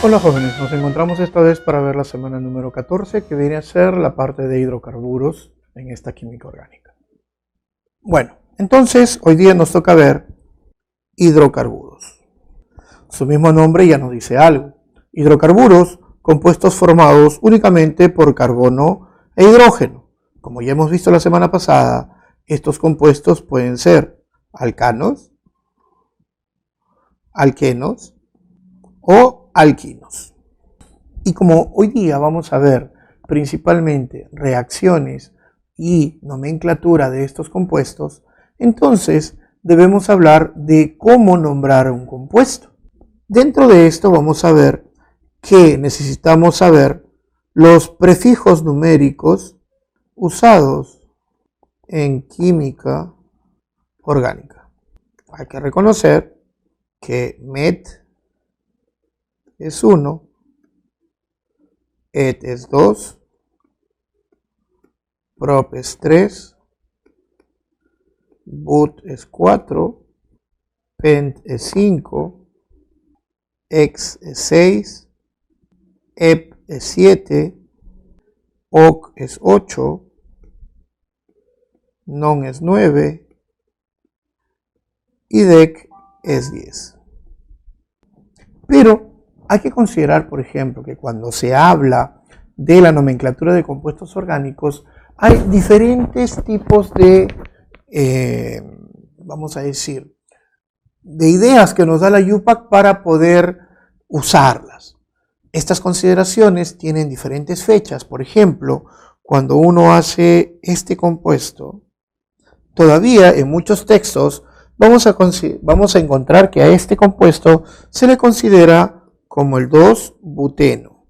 Hola jóvenes, nos encontramos esta vez para ver la semana número 14 que viene a ser la parte de hidrocarburos en esta química orgánica. Bueno, entonces hoy día nos toca ver hidrocarburos. Su mismo nombre ya nos dice algo. Hidrocarburos, compuestos formados únicamente por carbono e hidrógeno. Como ya hemos visto la semana pasada, estos compuestos pueden ser alcanos, alquenos o alquinos. Y como hoy día vamos a ver principalmente reacciones y nomenclatura de estos compuestos, entonces debemos hablar de cómo nombrar un compuesto. Dentro de esto vamos a ver que necesitamos saber los prefijos numéricos usados en química orgánica. Hay que reconocer que met es 1, et es 2, prop es 3, but es 4, pent es 5, ex es 6, ep es 7, oc es 8, non es 9 y dec es 10. Pero hay que considerar, por ejemplo, que cuando se habla de la nomenclatura de compuestos orgánicos, hay diferentes tipos de, vamos a decir, de ideas que nos da la UPAC para poder usarlas. Estas consideraciones tienen diferentes fechas. Por ejemplo, cuando uno hace este compuesto, todavía en muchos textos vamos a encontrar que a este compuesto se le considera como el 2-buteno.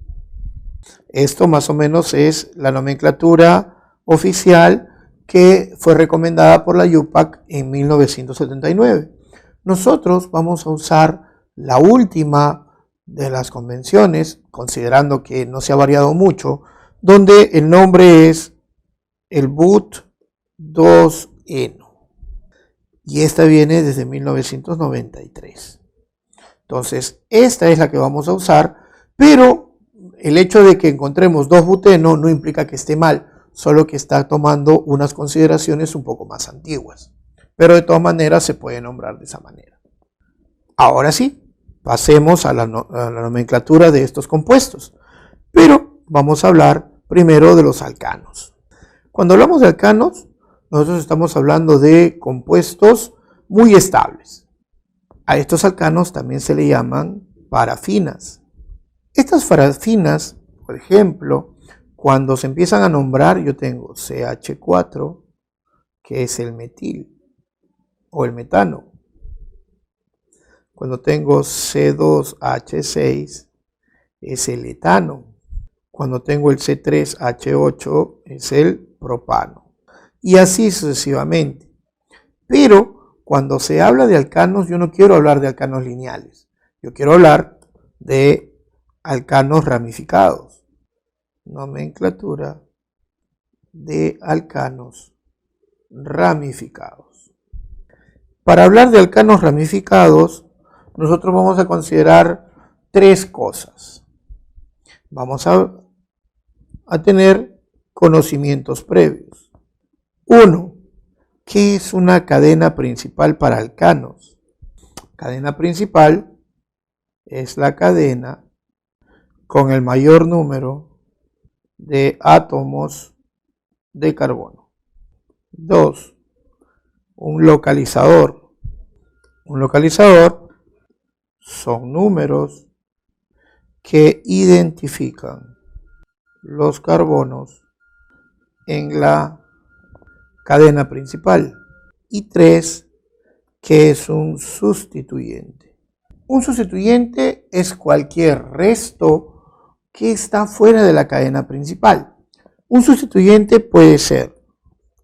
Esto más o menos es la nomenclatura oficial que fue recomendada por la UPAC en 1979. Nosotros vamos a usar la última de las convenciones, considerando que no se ha variado mucho, donde el nombre es el but-2-eno. Y esta viene desde 1993. Entonces, esta es la que vamos a usar, pero el hecho de que encontremos 2-buteno no implica que esté mal, solo que está tomando unas consideraciones un poco más antiguas. Pero de todas maneras se puede nombrar de esa manera. Ahora sí, pasemos a la nomenclatura de estos compuestos. Pero vamos a hablar primero de los alcanos. Cuando hablamos de alcanos, nosotros estamos hablando de compuestos muy estables. A estos alcanos también se le llaman parafinas. Estas parafinas, por ejemplo, cuando se empiezan a nombrar, yo tengo CH4, que es el metil o el metano. Cuando tengo C2H6, es el etano. Cuando tengo el C3H8, es el propano. Y así sucesivamente. Pero cuando se habla de alcanos, yo no quiero hablar de alcanos lineales. Yo quiero hablar de alcanos ramificados. Nomenclatura de alcanos ramificados. Para hablar de alcanos ramificados, nosotros vamos a considerar tres cosas. Vamos a tener conocimientos previos. 1. ¿Qué es una cadena principal para alcanos? Cadena principal es la cadena con el mayor número de átomos de carbono. 2. Un localizador. Un localizador son números que identifican los carbonos en la cadena principal. Y 3, que es un sustituyente. Un sustituyente es cualquier resto que está fuera de la cadena principal. Un sustituyente puede ser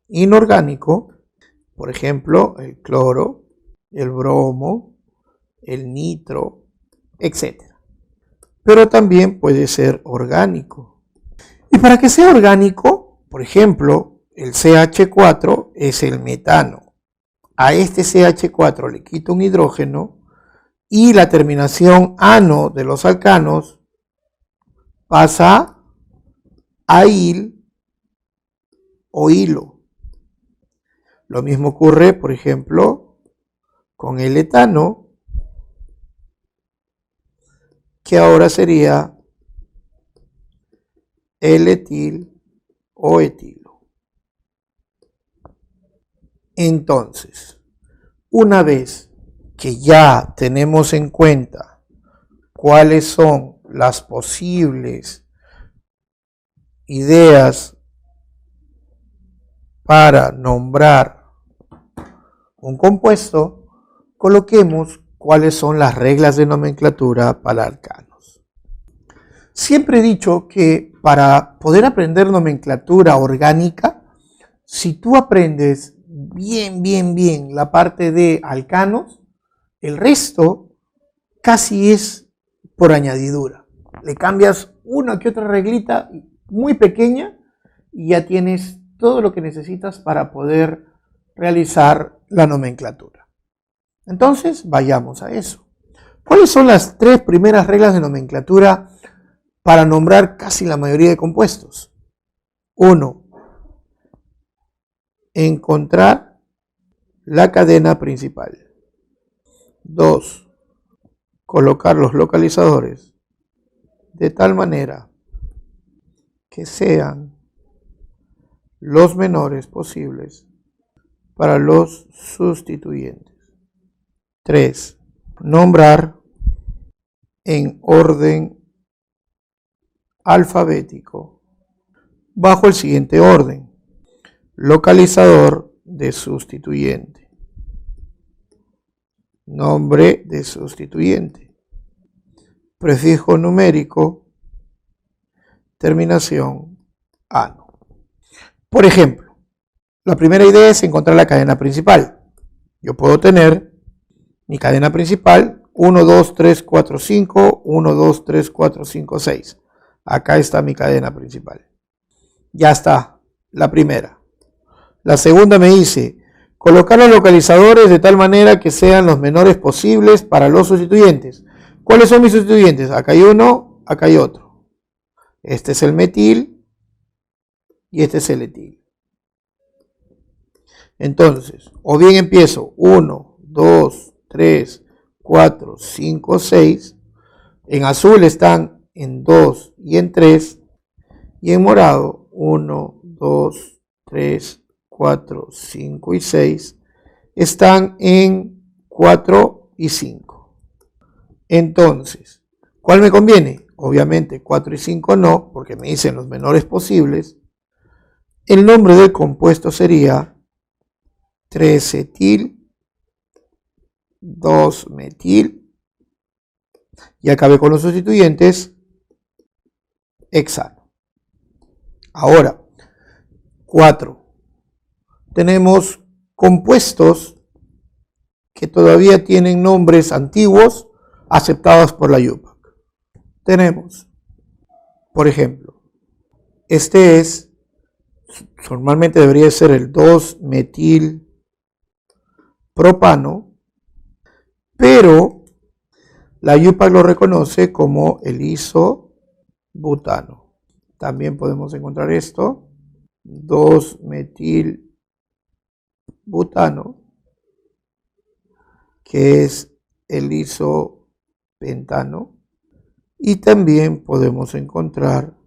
inorgánico, por ejemplo, el cloro, el bromo, el nitro, etc. Pero también puede ser orgánico. Y para que sea orgánico, por ejemplo, el CH4 es el metano. A este CH4 le quito un hidrógeno y la terminación ano de los alcanos pasa a il o hilo. Lo mismo ocurre, por ejemplo, con el etano, que ahora sería el etil o etilo. Entonces, una vez que ya tenemos en cuenta cuáles son las posibles ideas para nombrar un compuesto, coloquemos cuáles son las reglas de nomenclatura para alcanos. Siempre he dicho que para poder aprender nomenclatura orgánica, si tú aprendes bien la parte de alcanos, el resto casi es por añadidura. Le cambias una que otra reglita muy pequeña y ya tienes todo lo que necesitas para poder realizar la nomenclatura. Entonces, vayamos a eso. ¿Cuáles son las 3 primeras reglas de nomenclatura para nombrar casi la mayoría de compuestos? 1. Encontrar la cadena principal. 2. Colocar los localizadores de tal manera que sean los menores posibles para los sustituyentes. 3. Nombrar en orden alfabético bajo el siguiente orden: localizador de sustituyente, nombre de sustituyente, prefijo numérico, terminación ano. Por ejemplo, la primera idea es encontrar la cadena principal. Yo puedo tener mi cadena principal 1, 2, 3, 4, 5, 1, 2, 3, 4, 5, 6. Acá está mi cadena principal. Ya está, la primera. La segunda me dice colocar los localizadores de tal manera que sean los menores posibles para los sustituyentes. ¿Cuáles son mis sustituyentes? Acá hay uno, acá hay otro. Este es el metil y este es el etil. Entonces, o bien empiezo 1, 2, 3, 4, 5, 6. En azul están en 2 y en 3. Y en morado 1, 2, 3, 4, 5 y 6 están en 4 y 5. Entonces, ¿cuál me conviene? Obviamente 4 y 5 no, porque me dicen los menores posibles. El nombre del compuesto sería 3-etil, 2-metil, y acabé con los sustituyentes, hexano. Ahora, 4. Tenemos compuestos que todavía tienen nombres antiguos aceptados por la IUPAC. Tenemos, por ejemplo, este es, normalmente debería ser el 2-metil propano, pero la IUPAC lo reconoce como el isobutano. También podemos encontrar esto, 2-metil butano, que es el isopentano, y también podemos encontrar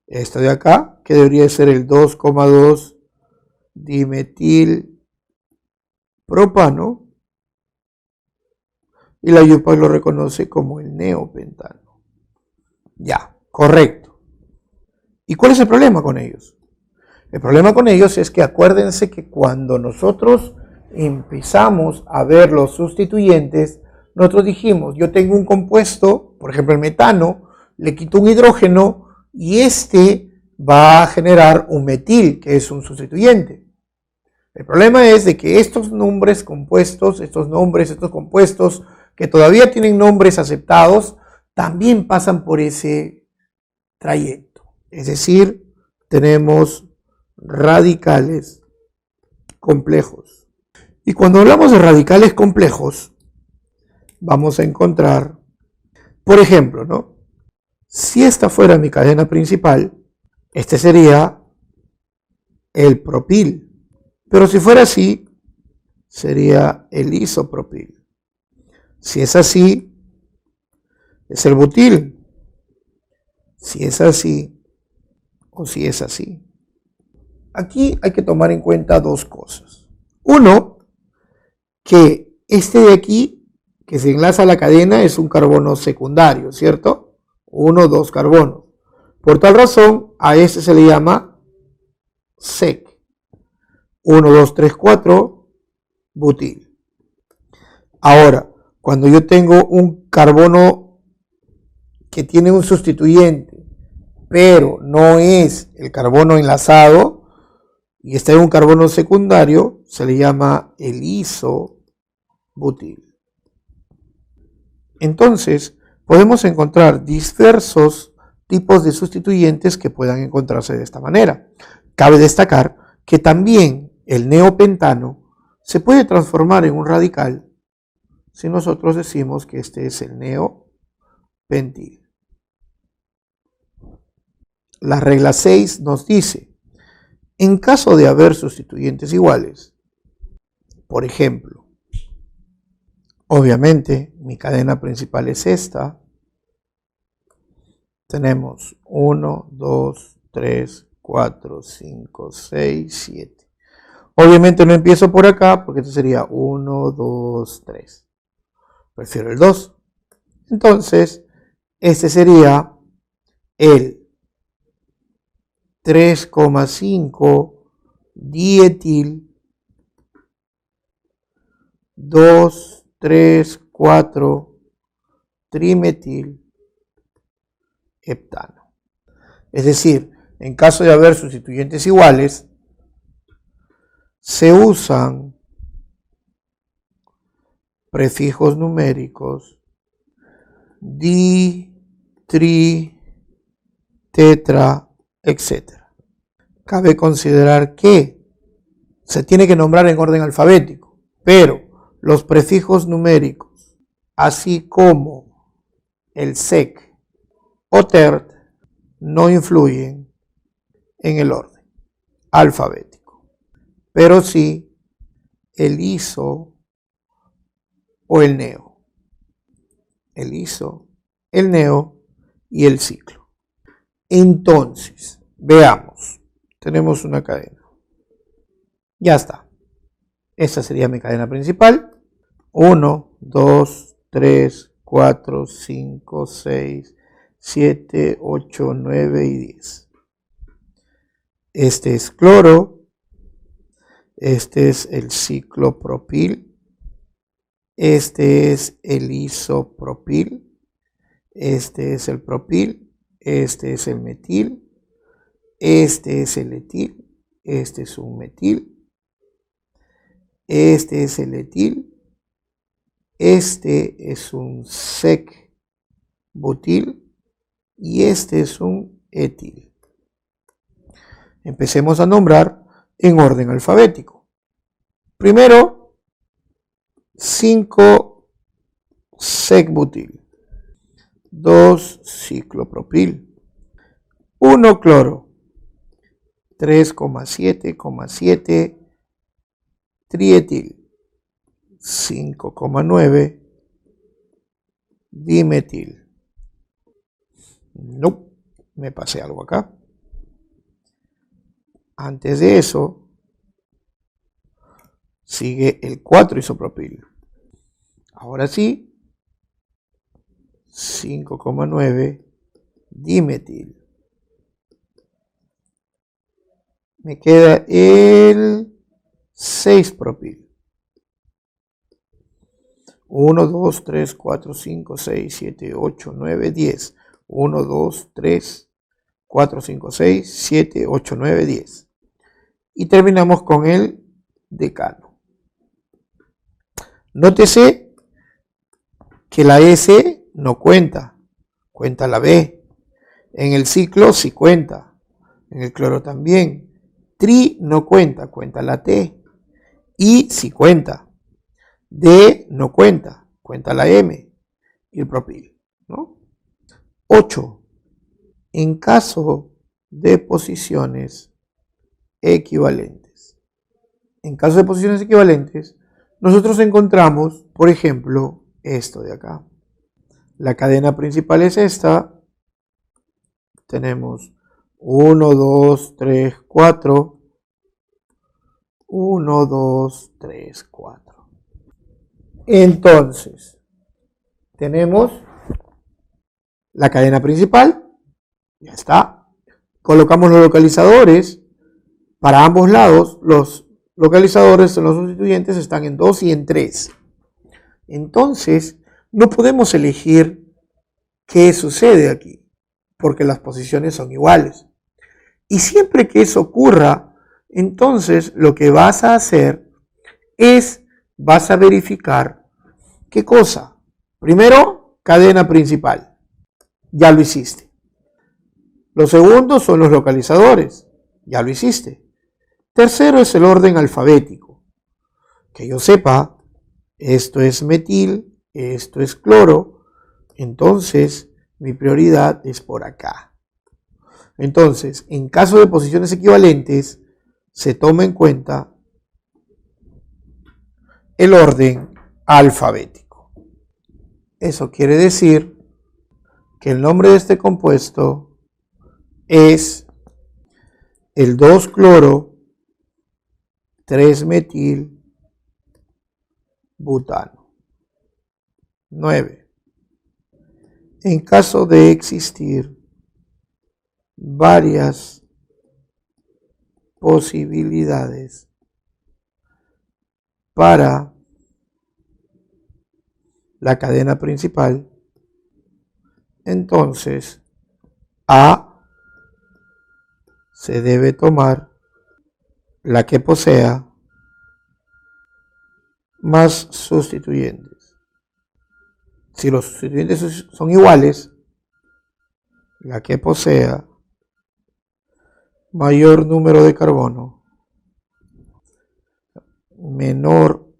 esto de acá, que debería ser el 2,2 dimetil propano, y la IUPAC lo reconoce como el neopentano. Ya, correcto. ¿Y cuál es el problema con ellos? El problema con ellos es que acuérdense que cuando nosotros empezamos a ver los sustituyentes, nosotros dijimos, yo tengo un compuesto, por ejemplo el metano, le quito un hidrógeno y este va a generar un metil, que es un sustituyente. El problema es de que estos nombres compuestos, estos compuestos que todavía tienen nombres aceptados, también pasan por ese trayecto. Es decir, tenemos radicales complejos. Y cuando hablamos de radicales complejos, vamos a encontrar, por ejemplo, ¿no? Si esta fuera mi cadena principal, este sería el propil. Pero si fuera así, sería el isopropil. Si es así, es el butil. Si es así, o si es así. Aquí hay que tomar en cuenta dos cosas. Uno, que este de aquí, que se enlaza a la cadena, es un carbono secundario, ¿cierto? 1, 2 carbonos. Por tal razón, a este se le llama sec. 1, 2, 3, 4, butil. Ahora, cuando yo tengo un carbono que tiene un sustituyente, pero no es el carbono enlazado, y está en un carbono secundario, se le llama el isobutil. Entonces, podemos encontrar diversos tipos de sustituyentes que puedan encontrarse de esta manera. Cabe destacar que también el neopentano se puede transformar en un radical si nosotros decimos que este es el neopentil. La regla 6 nos dice, en caso de haber sustituyentes iguales, por ejemplo, obviamente mi cadena principal es esta, tenemos 1, 2, 3, 4, 5, 6, 7. Obviamente no empiezo por acá porque esto sería 1, 2, 3. Prefiero el 2. Entonces, este sería el 3,5 dietil 2, 3, 4 trimetil heptano. Es decir, en caso de haber sustituyentes iguales, se usan prefijos numéricos di, tri, tetra, etc. Cabe considerar que se tiene que nombrar en orden alfabético, pero los prefijos numéricos, así como el sec o tert, no influyen en el orden alfabético, pero sí el iso o el neo. El iso, el neo y el ciclo. Entonces, veamos. Tenemos una cadena. Ya está. Esta sería mi cadena principal. 1, 2, 3, 4, 5, 6, 7, 8, 9 y 10. Este es cloro. Este es el ciclopropil. Este es el isopropil. Este es el propil. Este es el metil. Este es el etil. Este es un metil. Este es el etil. Este es un sec butil. Y este es un etil. Empecemos a nombrar en orden alfabético. Primero, 5 sec butil. 2 ciclopropil. 1 cloro. 3,7,7 trietil. 5,9 dimetil. No, me pasé algo acá. Antes de eso, sigue el 4 isopropil. Ahora sí, 5,9 dimetil. Me queda el 6 propil. 1, 2, 3, 4, 5, 6, 7, 8, 9, 10. 1, 2, 3, 4, 5, 6, 7, 8, 9, 10. Y terminamos con el decano. Nótese que la S no cuenta, cuenta la B. En el ciclo sí cuenta, en el cloro también. Tri no cuenta, cuenta la T. I sí cuenta. D no cuenta, cuenta la M. Y el propil, ¿no? 8. En caso de posiciones equivalentes. En caso de posiciones equivalentes, nosotros encontramos, por ejemplo, esto de acá. La cadena principal es esta. Tenemos 1, 2, 3, 4. 1, 2, 3, 4. Entonces, tenemos la cadena principal. Ya está. Colocamos los localizadores. Para ambos lados, los localizadores de los sustituyentes están en 2 y en 3. Entonces, no podemos elegir qué sucede aquí, porque las posiciones son iguales. Y siempre que eso ocurra, entonces lo que vas a hacer es, vas a verificar qué cosa. Primero, cadena principal. Ya lo hiciste. Los segundos son los localizadores. Ya lo hiciste. Tercero es el orden alfabético. Que yo sepa, esto es metil, esto es cloro, entonces mi prioridad es por acá. Entonces, en caso de posiciones equivalentes, se toma en cuenta el orden alfabético. Eso quiere decir que el nombre de este compuesto es el 2-cloro 3-metil butano. 9. En caso de existir varias posibilidades para la cadena principal, entonces A se debe tomar la que posea más sustituyentes. Si los sustituyentes son iguales, la que posea mayor número de carbono, menor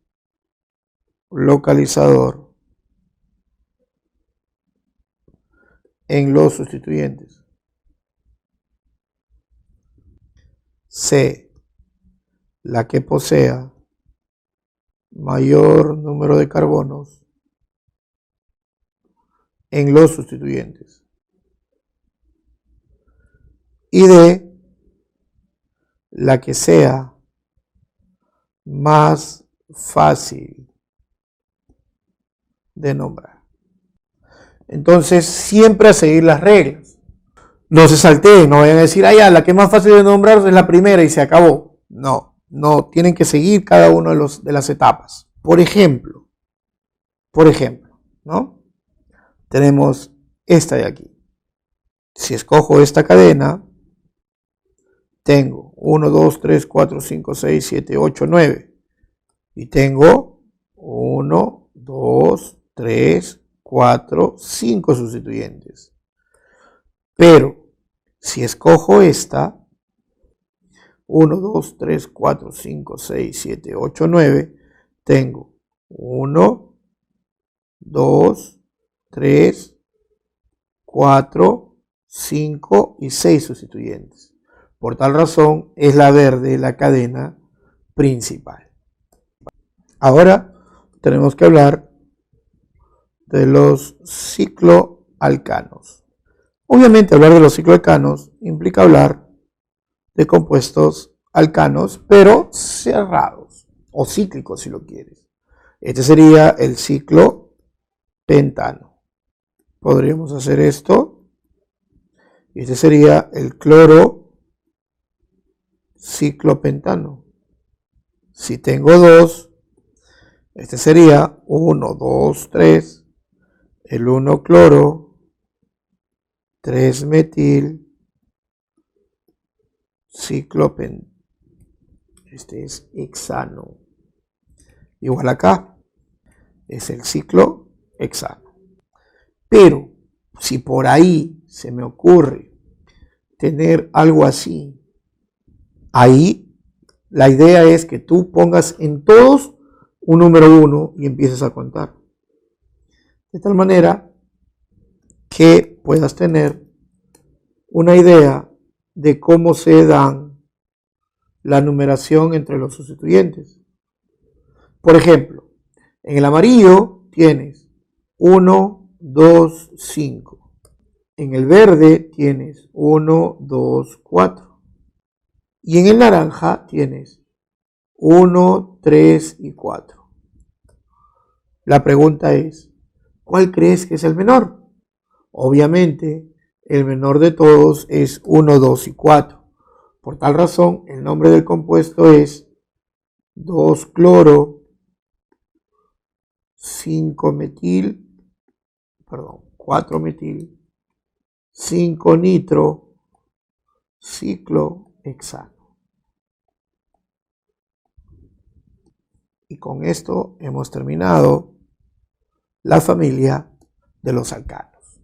localizador en los sustituyentes. C, la que posea mayor número de carbonos en los sustituyentes. Y D, la que sea más fácil de nombrar. Entonces, siempre a seguir las reglas. No se salteen, no vayan a decir, la que es más fácil de nombrar es la primera y se acabó. No, tienen que seguir cada uno de las etapas. Por ejemplo, ¿no? Tenemos esta de aquí. Si escojo esta cadena, tengo 1, 2, 3, 4, 5, 6, 7, 8, 9. Y tengo 1, 2, 3, 4, 5 sustituyentes. Pero si escojo esta, 1, 2, 3, 4, 5, 6, 7, 8, 9, tengo 1, 2, 3, 4, 5 y 6 sustituyentes. Por tal razón es la verde la cadena principal. Ahora tenemos que hablar de los cicloalcanos. Obviamente hablar de los cicloalcanos implica hablar de compuestos alcanos, pero cerrados o cíclicos si lo quieres. Este sería el ciclo pentano. Podríamos hacer esto. Y este sería el cloro ciclopentano. Si tengo dos, este sería 1, 2, 3, el 1 cloro, 3 metil, ciclopentano. Este es hexano. Igual acá, es el ciclo hexano. Pero si por ahí se me ocurre tener algo así, ahí la idea es que tú pongas en todos un número 1 y empieces a contar. De tal manera que puedas tener una idea de cómo se dan la numeración entre los sustituyentes. Por ejemplo, en el amarillo tienes 1, 2, 5. En el verde tienes 1, 2, 4. Y en el naranja tienes 1, 3 y 4. La pregunta es, ¿cuál crees que es el menor? Obviamente, el menor de todos es 1, 2 y 4. Por tal razón, el nombre del compuesto es 2-cloro, 4-metil, 5-nitro, ciclohexano. Y con esto hemos terminado la familia de los alcanos.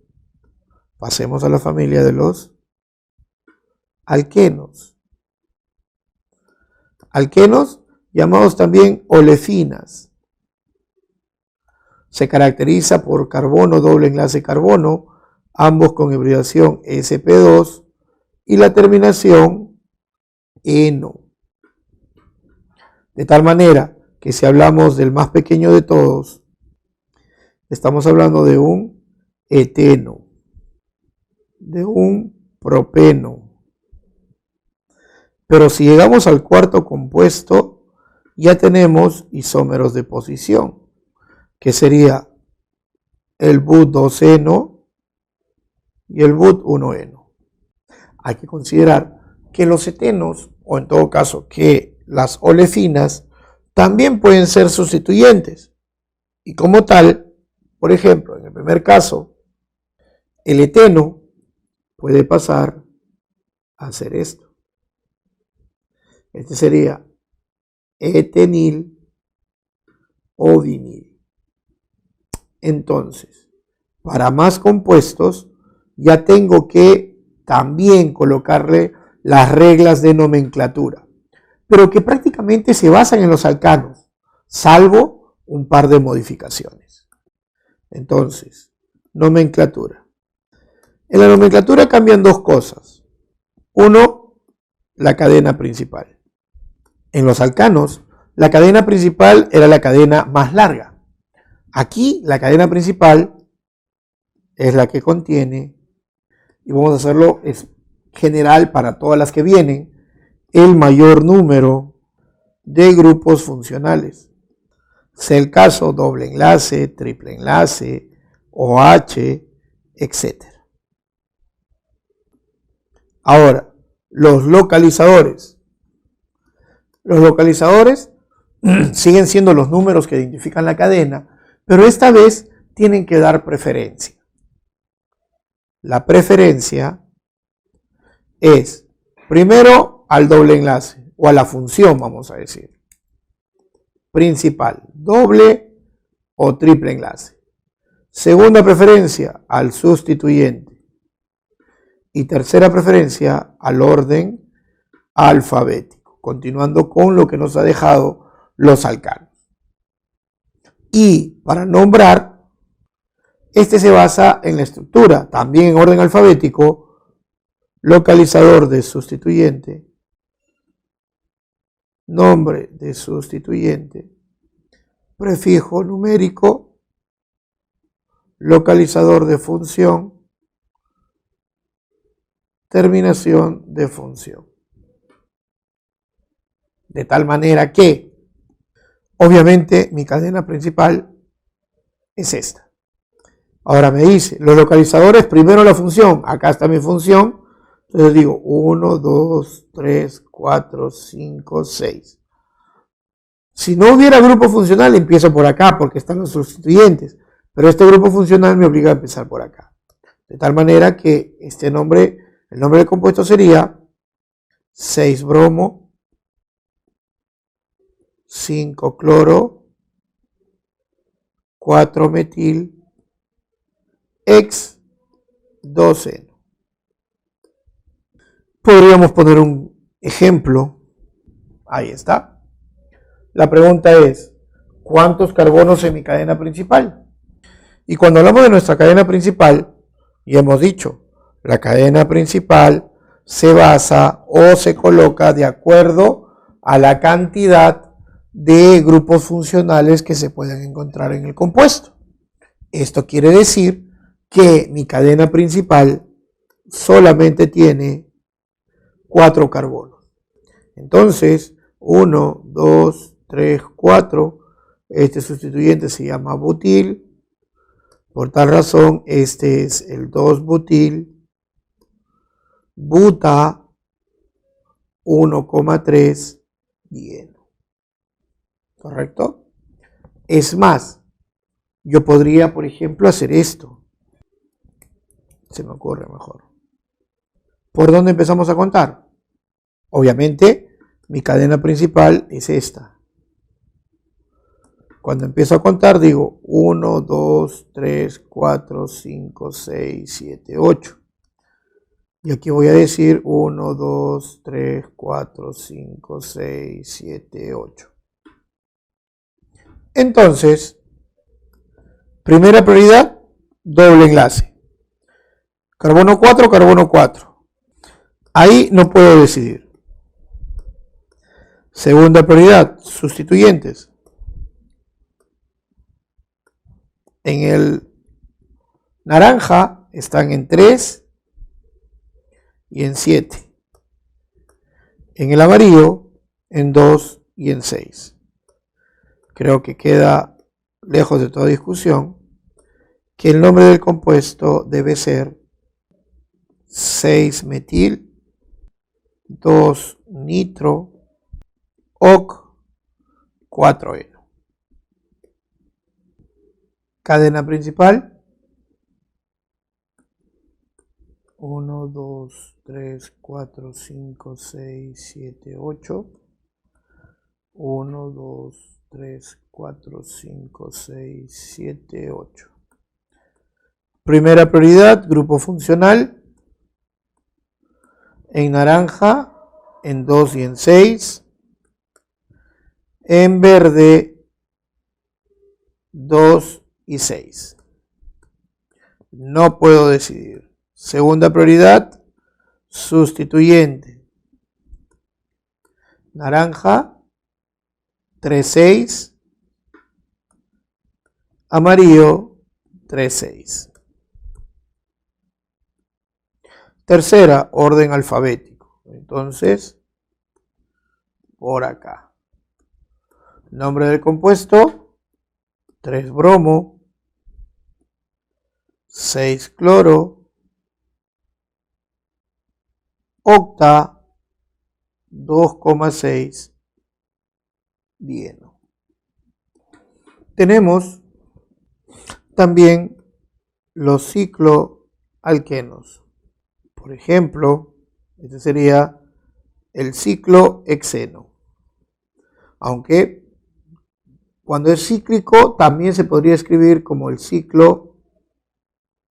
Pasemos a la familia de los alquenos. Alquenos, llamados también olefinas. Se caracteriza por carbono, doble enlace carbono, ambos con hibridación sp2 y la terminación eno. De tal manera que si hablamos del más pequeño de todos, estamos hablando de un eteno, de un propeno. Pero si llegamos al cuarto compuesto, ya tenemos isómeros de posición, que sería el but2eno y el but1eno. Hay que considerar que los etenos, o en todo caso que las olefinas, también pueden ser sustituyentes. Y como tal, por ejemplo, en el primer caso, el eteno puede pasar a ser esto. Este sería etenil o vinil. Entonces, para más compuestos, ya tengo que también colocarle las reglas de nomenclatura, pero que prácticamente se basan en los alcanos, salvo un par de modificaciones. Entonces, nomenclatura. En la nomenclatura cambian dos cosas. Uno, la cadena principal. En los alcanos, la cadena principal era la cadena más larga. Aquí, la cadena principal es la que contiene, y vamos a hacerlo general para todas las que vienen, el mayor número de grupos funcionales. Sea el caso doble enlace, triple enlace, OH, etc. Ahora, los localizadores. Los localizadores siguen siendo los números que identifican la cadena, pero esta vez tienen que dar preferencia. La preferencia es primero al doble enlace, o a la función, vamos a decir, principal, doble o triple enlace. Segunda preferencia al sustituyente. Y tercera preferencia al orden alfabético, continuando con lo que nos ha dejado los alcanos. Y para nombrar, este se basa en la estructura, también en orden alfabético, localizador de sustituyente, nombre de sustituyente, prefijo numérico, localizador de función, terminación de función. De tal manera que, obviamente, mi cadena principal es esta. Ahora me dice, los localizadores, primero la función. Acá está mi función. Entonces digo 1, 2, 3, 4, 5, 6. Si no hubiera grupo funcional, empiezo por acá porque están los sustituyentes. Pero este grupo funcional me obliga a empezar por acá. De tal manera que este nombre, el nombre del compuesto sería 6-bromo, 5-cloro, 4-metil, X2N. Podríamos poner un ejemplo. Ahí está. La pregunta es, ¿cuántos carbonos en mi cadena principal? Y cuando hablamos de nuestra cadena principal, ya hemos dicho, La cadena principal se basa o se coloca de acuerdo a la cantidad de grupos funcionales que se pueden encontrar en el compuesto. Esto quiere decir que mi cadena principal solamente tiene 4 carbonos. Entonces, 1, 2, 3, 4. Este sustituyente se llama butil. Por tal razón, este es el 2-butil. Buta 1,3 dieno. ¿Correcto? Es más, yo podría, por ejemplo, hacer esto. Se me ocurre mejor. ¿Por dónde empezamos a contar? Obviamente, mi cadena principal es esta. Cuando empiezo a contar, digo 1, 2, 3, 4, 5, 6, 7, 8. Y aquí voy a decir 1, 2, 3, 4, 5, 6, 7, 8. Entonces, primera prioridad, doble enlace. Carbono 4, carbono 4. Ahí no puedo decidir. Segunda prioridad, sustituyentes. En el naranja están en 3 y en 7. En el amarillo en 2 y en 6. Creo que queda lejos de toda discusión que el nombre del compuesto debe ser 6-metil, 2-nitro, OC, 4-eno. Cadena principal. 1, 2, 3, 4, 5, 6, 7, 8. 1, 2, 3, 4, 5, 6, 7, 8. Primera prioridad, grupo funcional. En naranja, en 2 y en 6. En verde, 2 y 6. No puedo decidir. Segunda prioridad, sustituyente. Naranja, 3, 6. Amarillo, 3, 6. Tercera, orden alfabético. Entonces, por acá. Nombre del compuesto, 3-bromo, 6-cloro, octa, 2,6 dieno. Tenemos también los cicloalquenos. Por ejemplo, este sería el ciclohexeno. Aunque cuando es cíclico también se podría escribir como el ciclo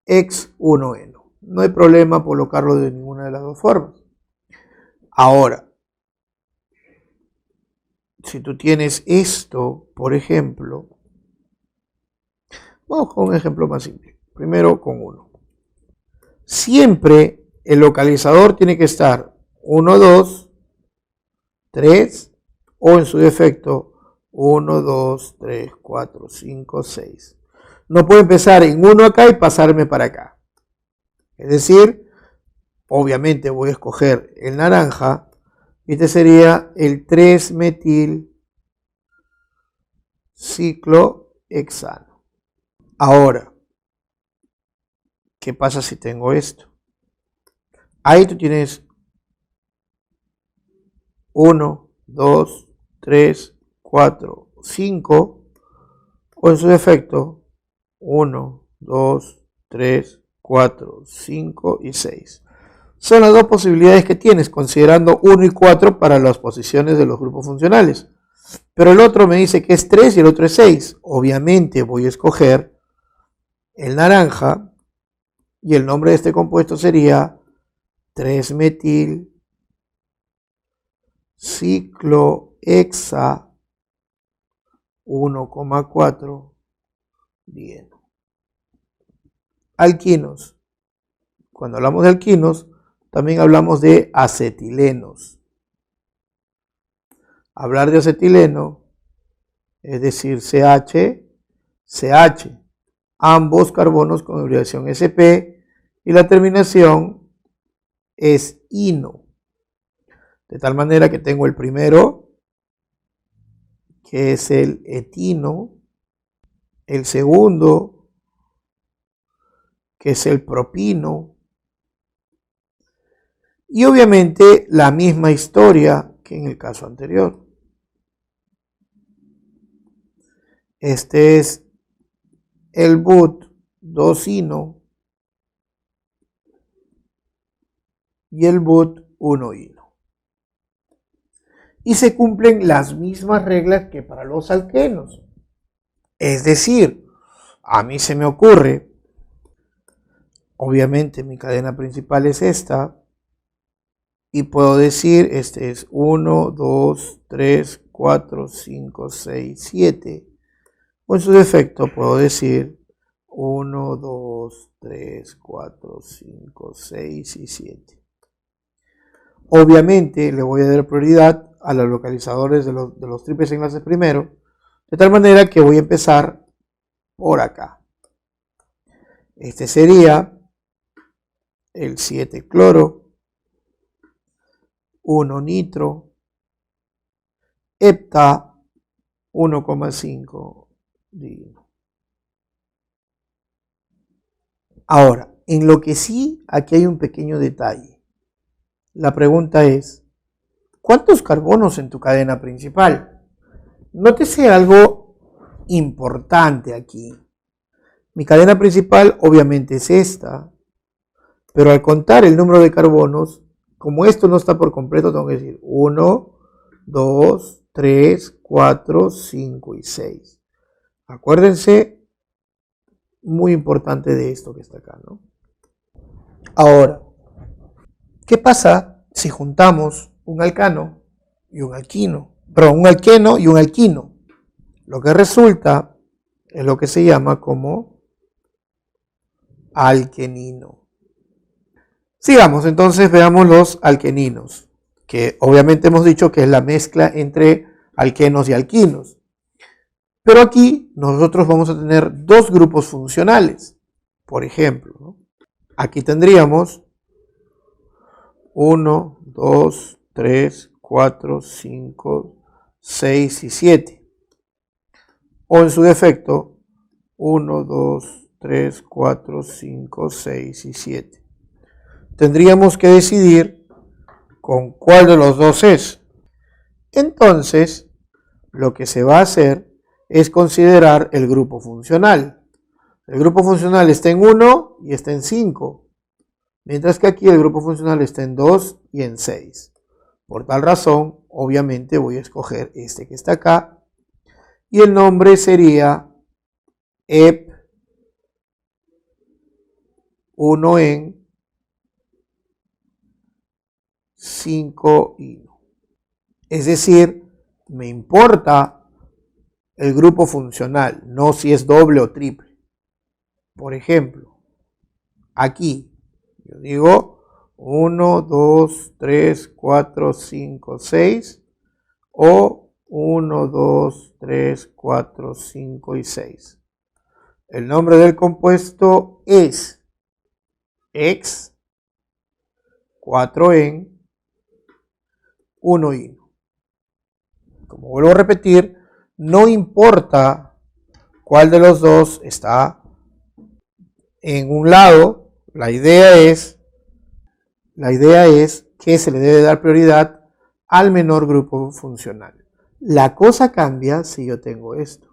X1eno. No hay problema colocarlo de ninguna de las dos formas. Ahora, si tú tienes esto, por ejemplo, vamos con un ejemplo más simple. Primero con 1. Siempre el localizador tiene que estar 1, 2, 3 o en su defecto 1, 2, 3, 4, 5, 6. No puedo empezar en 1 acá y pasarme para acá. Es decir, obviamente voy a escoger el naranja. Este sería el 3-metil ciclohexano. Ahora, ¿qué pasa si tengo esto? Ahí tú tienes 1, 2, 3, 4, 5, o en su defecto 1, 2, 3, 4, 5 y 6. Son las dos posibilidades que tienes, considerando 1 y 4 para las posiciones de los grupos funcionales. Pero el otro me dice que es 3 y el otro es 6. Obviamente voy a escoger el naranja y el nombre de este compuesto sería 3-metil ciclohexa 1,4 dieno. Alquinos. cuando hablamos de alquinos, también hablamos de acetilenos. Hablar de acetileno es decir CH, CH, ambos carbonos con abreviación SP y la terminación es ino. De tal manera que tengo el primero, que es el etino, el segundo, que es el propino, y obviamente la misma historia que en el caso anterior. Este es el but 2-ino y el but 1-ino. Y se cumplen las mismas reglas que para los alquenos. Es decir, a mí se me ocurre, obviamente mi cadena principal es esta, y puedo decir, este es 1, 2, 3, 4, 5, 6, 7. O en su defecto puedo decir 1, 2, 3, 4, 5, 6 y 7. Obviamente le voy a dar prioridad a los localizadores de los triples enlaces primero, de tal manera que voy a empezar por acá. Este sería el 7 cloro, 1 nitro, hepta 1,5 dino. Ahora, en lo que sí, aquí hay un pequeño detalle. La pregunta es, ¿cuántos carbonos en tu cadena principal? Nótese algo importante aquí. Mi cadena principal obviamente es esta, pero al contar el número de carbonos, como esto no está por completo, tengo que decir 1, 2, 3, 4, 5 y 6. Acuérdense, muy importante de esto que está acá, ¿no? Ahora, ¿qué pasa si juntamos un alcano y un alquino? Perdón, un alqueno y un alquino. Lo que resulta es lo que se llama como alquenino. Sigamos, entonces veamos los alqueninos, que obviamente hemos dicho que es la mezcla entre alquenos y alquinos. Pero aquí nosotros vamos a tener dos grupos funcionales. Por ejemplo, ¿no? Aquí tendríamos 1, 2, 3, 4, 5, 6 y 7. O en su defecto, 1, 2, 3, 4, 5, 6 y 7. Tendríamos que decidir con cuál de los dos es. Entonces, lo que se va a hacer es considerar el grupo funcional. El grupo funcional está en 1 y está en 5, mientras que aquí el grupo funcional está en 2 y en 6. Por tal razón, obviamente voy a escoger este que está acá, y el nombre sería EP1 en 5-ino. Es decir, me importa el grupo funcional, no si es doble o triple. Por ejemplo, aquí yo digo 1, 2, 3, 4, 5, 6 o 1, 2, 3, 4, 5 y 6. El nombre del compuesto es X 4 en 1-ino. Como vuelvo a repetir, no importa cuál de los dos está en un lado, la idea es que se le debe dar prioridad al menor grupo funcional. La cosa cambia si yo tengo esto.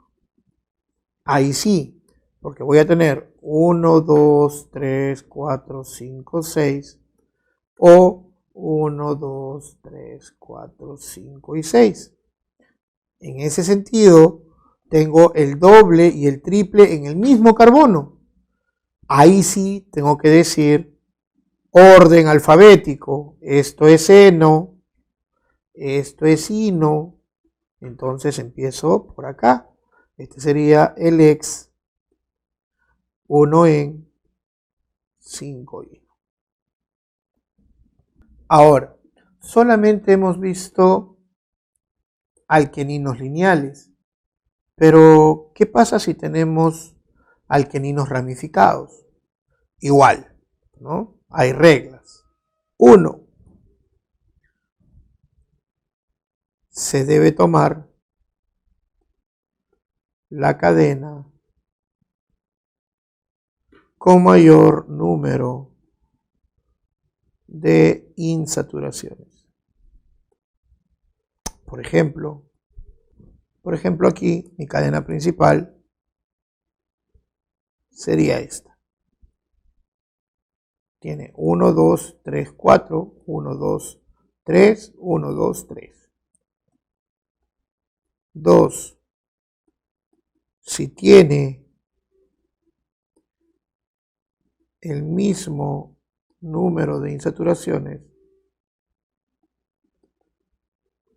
Ahí sí, porque voy a tener 1, 2, 3, 4, 5, 6 o 1, 2, 3, 4, 5 y 6. En ese sentido, tengo el doble y el triple en el mismo carbono. Ahí sí tengo que decir orden alfabético. Esto es eno, esto es ino. Entonces empiezo por acá. Este sería el X 1 en 5-ino. Ahora, solamente hemos visto alqueninos lineales, pero ¿qué pasa si tenemos alqueninos ramificados? Igual, ¿no? Hay reglas. 1. Se debe tomar la cadena con mayor número de insaturaciones. Por ejemplo, aquí mi cadena principal sería esta. Tiene 1, 2, 3, 4, 1, 2, 3, 1, 2, 3. 2. Si tiene el mismo número de insaturaciones,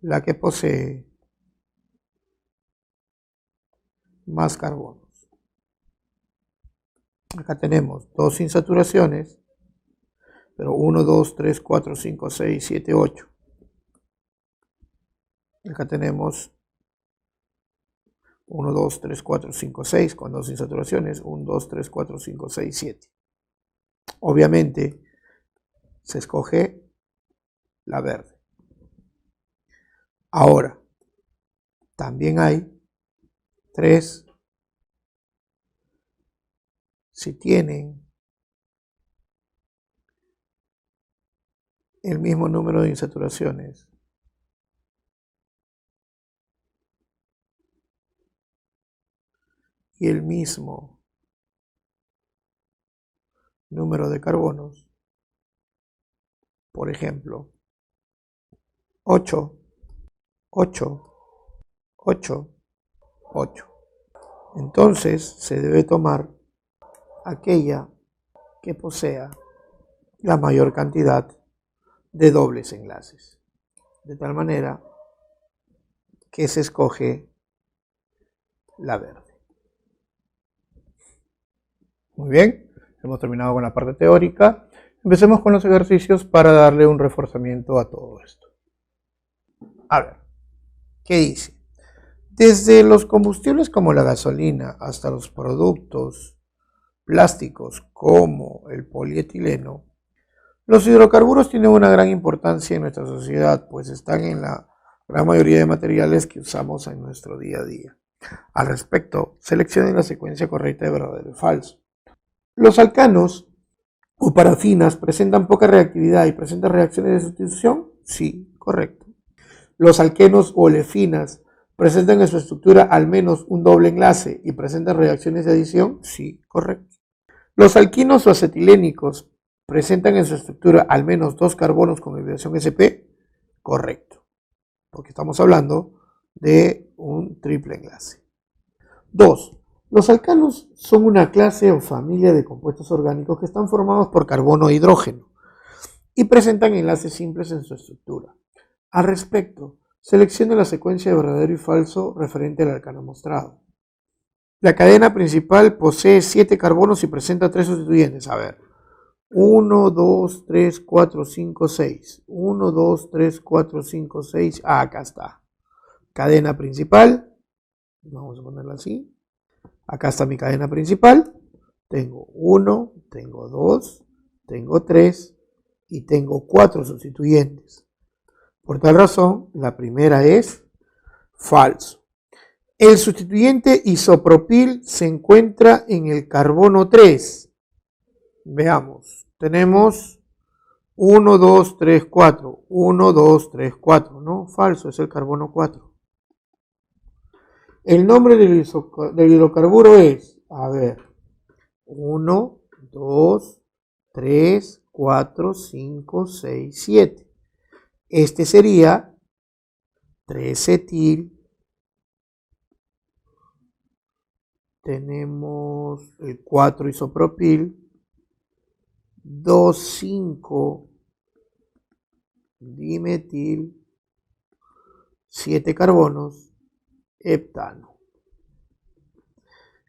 la que posee más carbonos. Acá tenemos 2 insaturaciones, pero 1, 2, 3, 4, 5, 6, 7, 8. Acá tenemos 1, 2, 3, 4, 5, 6 con 2 insaturaciones, 1, 2, 3, 4, 5, 6, 7. Obviamente se escoge la verde. Ahora, también hay 3, si tienen el mismo número de insaturaciones, y el mismo número de carbonos, por ejemplo, 8, 8, 8, 8. Entonces se debe tomar aquella que posea la mayor cantidad de dobles enlaces, de tal manera que se escoge la verde. Muy bien, hemos terminado con la parte teórica. Empecemos con los ejercicios para darle un reforzamiento a todo esto. A ver, ¿qué dice? Desde los combustibles como la gasolina hasta los productos plásticos como el polietileno, los hidrocarburos tienen una gran importancia en nuestra sociedad, pues están en la gran mayoría de materiales que usamos en nuestro día a día. Al respecto, seleccionen la secuencia correcta de verdadero y falso. Los alcanos o parafinas presentan poca reactividad y presentan reacciones de sustitución. Sí, correcto. Los alquenos o olefinas presentan en su estructura al menos un doble enlace y presentan reacciones de adición. Sí, correcto. Los alquinos o acetilénicos presentan en su estructura al menos 2 carbonos con hibridación sp. Correcto, porque estamos hablando de un triple enlace. 2. Los alcanos son una clase o familia de compuestos orgánicos que están formados por carbono e hidrógeno y presentan enlaces simples en su estructura. Al respecto, seleccione la secuencia de verdadero y falso referente al alcano mostrado. La cadena principal posee 7 carbonos y presenta 3 sustituyentes. A ver, 1, 2, 3, 4, 5, 6. 1, 2, 3, 4, 5, 6. Ah, acá está. Cadena principal. Vamos a ponerla así. Acá está mi cadena principal. Tengo 1, tengo 2, tengo 3 y tengo 4 sustituyentes. Por tal razón, la primera es falso. El sustituyente isopropil se encuentra en el carbono 3. Veamos, tenemos 1, 2, 3, 4. 1, 2, 3, 4. No, falso, es el carbono 4. El nombre del hidrocarburo es, a ver, 1, 2, 3, 4, 5, 6, 7. Este sería 3-etil. Tenemos el 4-isopropil. 2,5-dimetil. 7 carbonos. Heptano.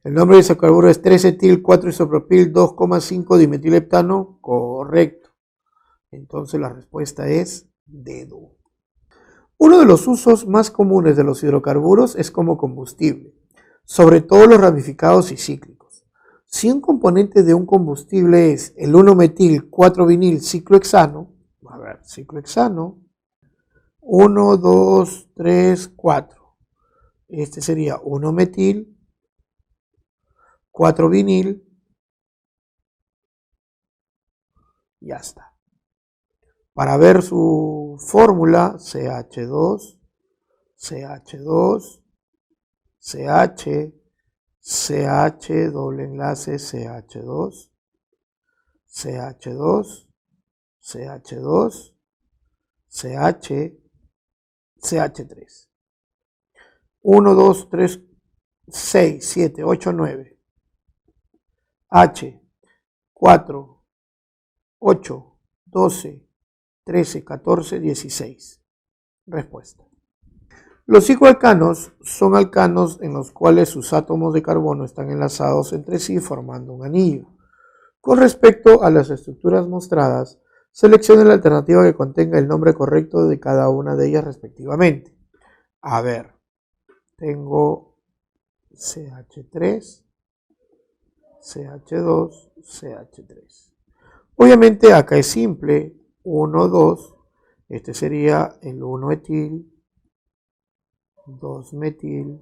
El nombre del isocarburo es 3-etil 4-isopropil 2,5-dimetileptano. Correcto. Entonces la respuesta es dedo. Uno de los usos más comunes de los hidrocarburos es como combustible, sobre todo los ramificados y cíclicos. Si un componente de un combustible es el 1-metil 4-vinil ciclohexano, a ver, ciclohexano, 1, 2, 3, 4. Este sería 1-metil, 4-vinil, ya está. Para ver su fórmula, CH2, CH2, CH, CH, doble enlace, CH2, CH2, CH2, CH, CH3. 1, 2, 3, 6, 7, 8, 9. H, 4, 8, 12, 13, 14, 16. Respuesta. Los cicloalcanos son alcanos en los cuales sus átomos de carbono están enlazados entre sí formando un anillo. Con respecto a las estructuras mostradas, seleccione la alternativa que contenga el nombre correcto de cada una de ellas respectivamente. A ver, tengo CH3, CH2, CH3. Obviamente acá es simple, 1, 2, este sería el 1-etil, 2-metil,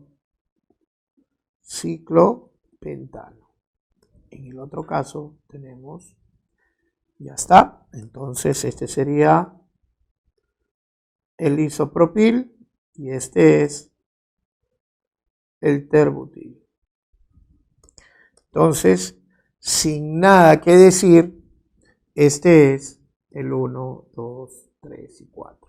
ciclopentano. En el otro caso tenemos, ya está, entonces este sería el isopropil y este es el terbutil. Entonces, sin nada que decir, este es el 1, 2, 3 y 4.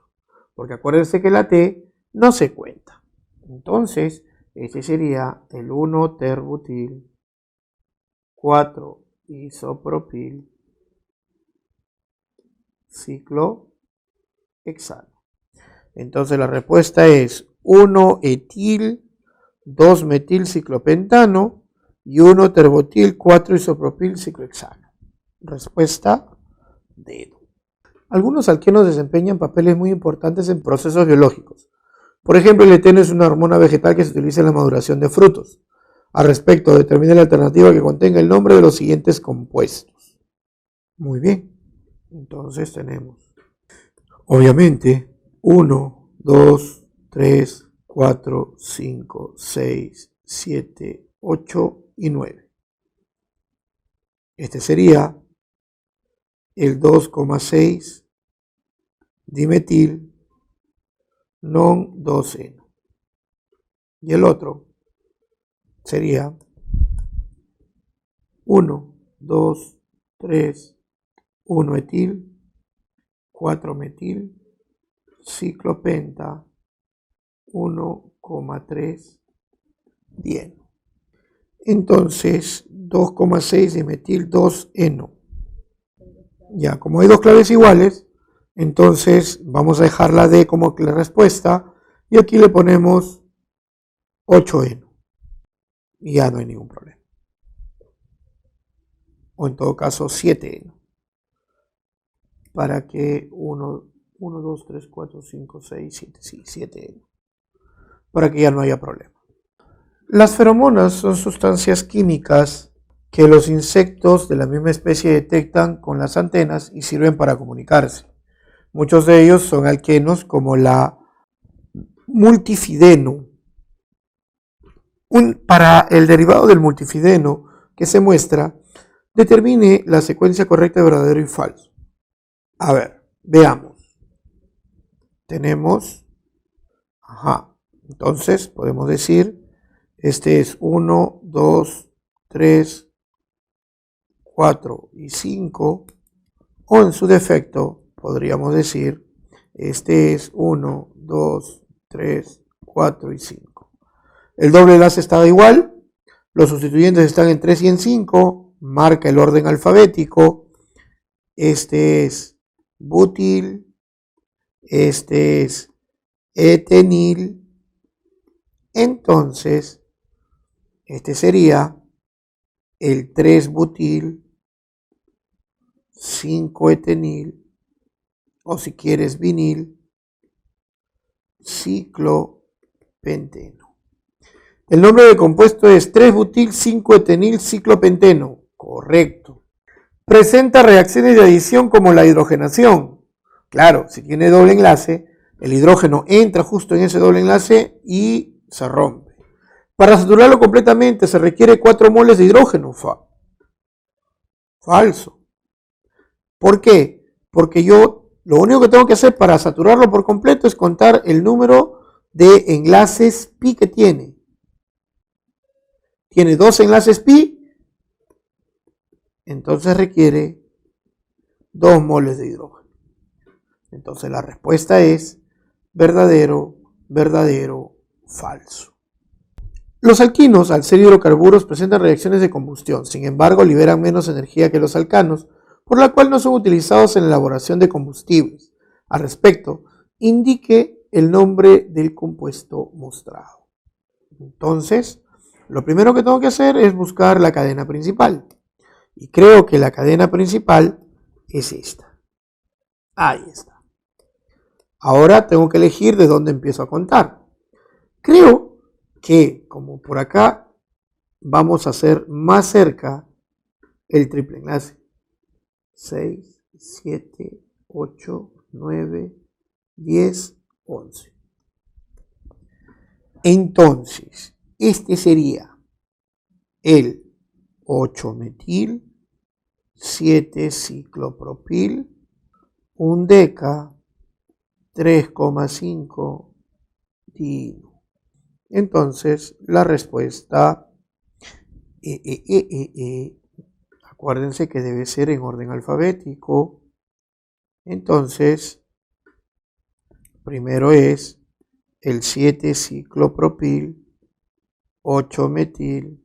Porque acuérdense que la T no se cuenta. Entonces, este sería el 1-terbutil, 4-isopropil, ciclohexano. Entonces la respuesta es 1-etil, 2-metil ciclopentano y 1-terbutil, 4-isopropil ciclohexano. Respuesta dedo. Algunos alquenos desempeñan papeles muy importantes en procesos biológicos. Por ejemplo, el eteno es una hormona vegetal que se utiliza en la maduración de frutos. Al respecto, determine la alternativa que contenga el nombre de los siguientes compuestos. Muy bien. Entonces tenemos, obviamente, 1, 2, 3, 4, 5, 6, 7, 8 y 9. Este sería el 2,6 dimetil non 2-eno. Y el otro sería 1, 2, 3, 1-etil, 4-metil, ciclopenta, 1,3 dieno. Entonces, 2,6 dimetil 2-eno. Ya, como hay dos claves iguales, entonces vamos a dejar la D como la respuesta y aquí le ponemos 8-eno. Y ya no hay ningún problema. O en todo caso 7-eno. Para que 1, 2, 3, 4, 5, 6, 7, sí, 7-eno. Para que ya no haya problema. Las feromonas son sustancias químicas que los insectos de la misma especie detectan con las antenas y sirven para comunicarse. Muchos de ellos son alquenos como la multifideno. Para el derivado del multifideno que se muestra, determine la secuencia correcta de verdadero y falso. A ver, veamos. Tenemos, entonces podemos decir, este es 1, 2, 3, 4 y 5, o en su defecto podríamos decir, este es 1, 2, 3, 4 y 5. El doble enlace estaba igual, los sustituyentes están en 3 y en 5, marca el orden alfabético, este es butil, este es etenil, entonces este sería el 3-butil, 5-etenil o si quieres vinil ciclopenteno. El nombre del compuesto es 3-butil 5-etenil ciclopenteno. Correcto. Presenta reacciones de adición como la hidrogenación. Claro, si tiene doble enlace, el hidrógeno entra justo en ese doble enlace y se rompe. Para saturarlo completamente se requiere 4 moles de hidrógeno. Falso. ¿Por qué? Porque yo lo único que tengo que hacer para saturarlo por completo es contar el número de enlaces pi que tiene. Tiene 2 enlaces pi, entonces requiere 2 moles de hidrógeno. Entonces la respuesta es verdadero, verdadero, falso. Los alquinos, al ser hidrocarburos, presentan reacciones de combustión, sin embargo liberan menos energía que los alcanos, por la cual no son utilizados en la elaboración de combustibles. Al respecto, indique el nombre del compuesto mostrado. Entonces, lo primero que tengo que hacer es buscar la cadena principal. Y creo que la cadena principal es esta. Ahí está. Ahora tengo que elegir de dónde empiezo a contar. Creo que, como por acá, vamos a hacer más cerca el triple enlace. 6, 7, 8, 9, 10, 11. Entonces, este sería el 8-metil, 7-ciclopropil, 1 deca, 3,5 diino. Entonces, la respuesta, acuérdense que debe ser en orden alfabético. Entonces, primero es el 7-ciclopropil, 8-metil,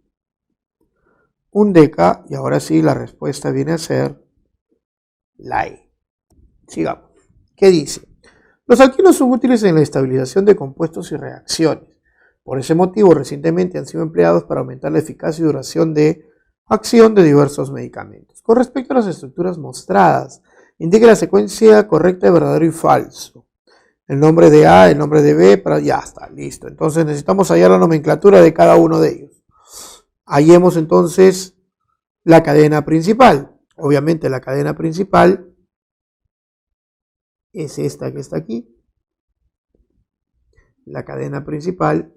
1 deca, y ahora sí la respuesta viene a ser la E. Sigamos. ¿Qué dice? Los alquinos son útiles en la estabilización de compuestos y reacciones. Por ese motivo, recientemente han sido empleados para aumentar la eficacia y duración de acción de diversos medicamentos. Con respecto a las estructuras mostradas, indique la secuencia correcta de verdadero y falso. El nombre de A, el nombre de B, ya está, listo. Entonces necesitamos hallar la nomenclatura de cada uno de ellos. Hallemos entonces la cadena principal. Obviamente la cadena principal es esta que está aquí. La cadena principal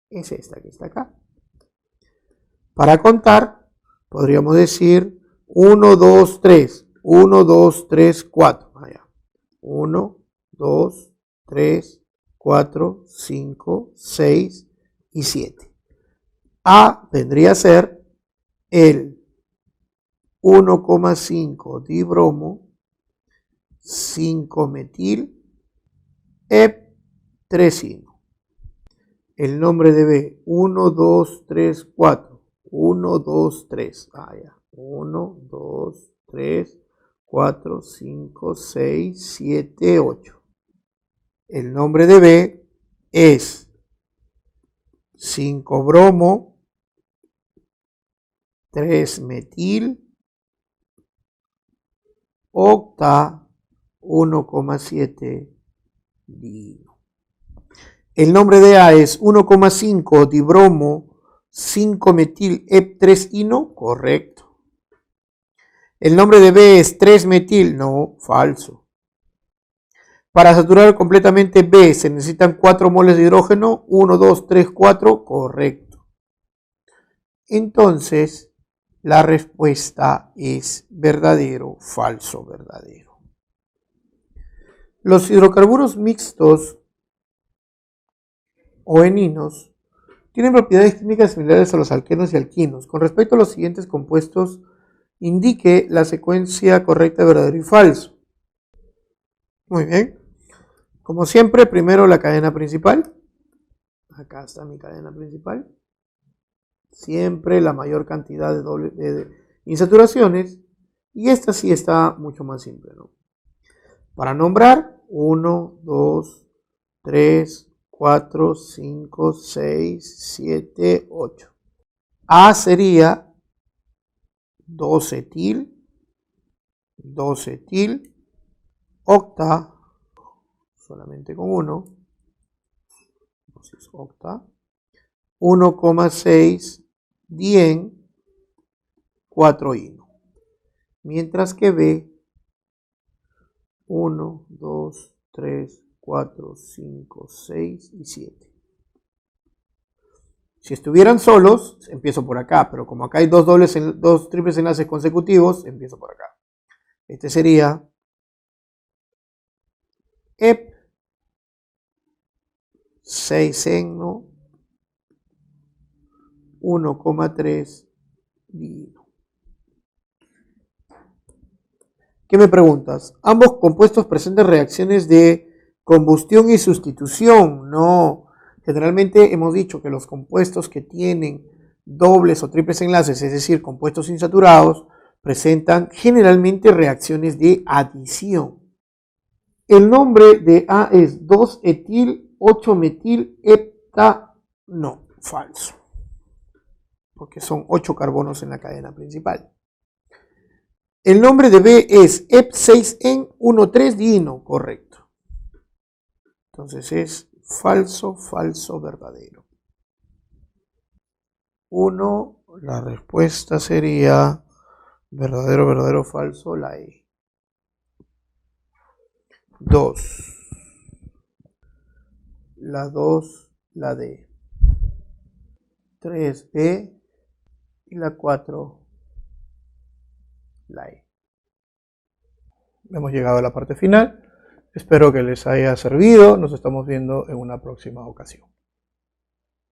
es esta que está acá. Para contar, podríamos decir 1, 2, 3. 1, 2, 3, 4. Allá. 1, 2, 3, 4, 5, 6 y 7. A vendría a ser el 1,5 dibromo 5-metil ep3ino. El nombre de B, 1, 2, 3, 4. 1, 2, 3. Ah, ya. 1, 2, 3, 4, 5, 6, 7, 8. El nombre de B es 5-bromo 3-metil octa 1,7 diino. El nombre de A es 1,5 dibromo 5-metil ep3ino, correcto. El nombre de B es 3-metil, no, falso. Para saturar completamente B se necesitan 4 moles de hidrógeno, 1, 2, 3, 4, correcto. Entonces, la respuesta es verdadero, falso, verdadero. Los hidrocarburos mixtos o eninos tienen propiedades químicas similares a los alquenos y alquinos. Con respecto a los siguientes compuestos, indique la secuencia correcta de verdadero y falso. Muy bien. Como siempre, primero la cadena principal. Acá está mi cadena principal. Siempre la mayor cantidad de insaturaciones. Y esta sí está mucho más simple, ¿no? Para nombrar, 1, 2, 3, 4, 5, 6, 7, 8. A sería 2-etil, 2-etil, octa, solamente con 1, entonces octa, 1,6 dien 4 hino. Mientras que B, 1, 2, 3, 4, 5, 6 y 7. Si estuvieran solos, empiezo por acá, pero como acá hay dos triples enlaces consecutivos, empiezo por acá. Este sería EP 6 heno 1,3 dino. ¿Qué me preguntas? Ambos compuestos presentan reacciones de combustión y sustitución. No, generalmente hemos dicho que los compuestos que tienen dobles o triples enlaces, es decir, compuestos insaturados, presentan generalmente reacciones de adición. El nombre de A es 2-etil 8-metil hepta. No, falso. Porque son 8 carbonos en la cadena principal. El nombre de B es EP6En 1,3-dino, correcto. Entonces es falso, falso, verdadero. 1, la respuesta sería verdadero, verdadero, falso, la E. 2, la 2, la D. 3, B y la 4, la E. Hemos llegado a la parte final. Espero que les haya servido. Nos estamos viendo en una próxima ocasión.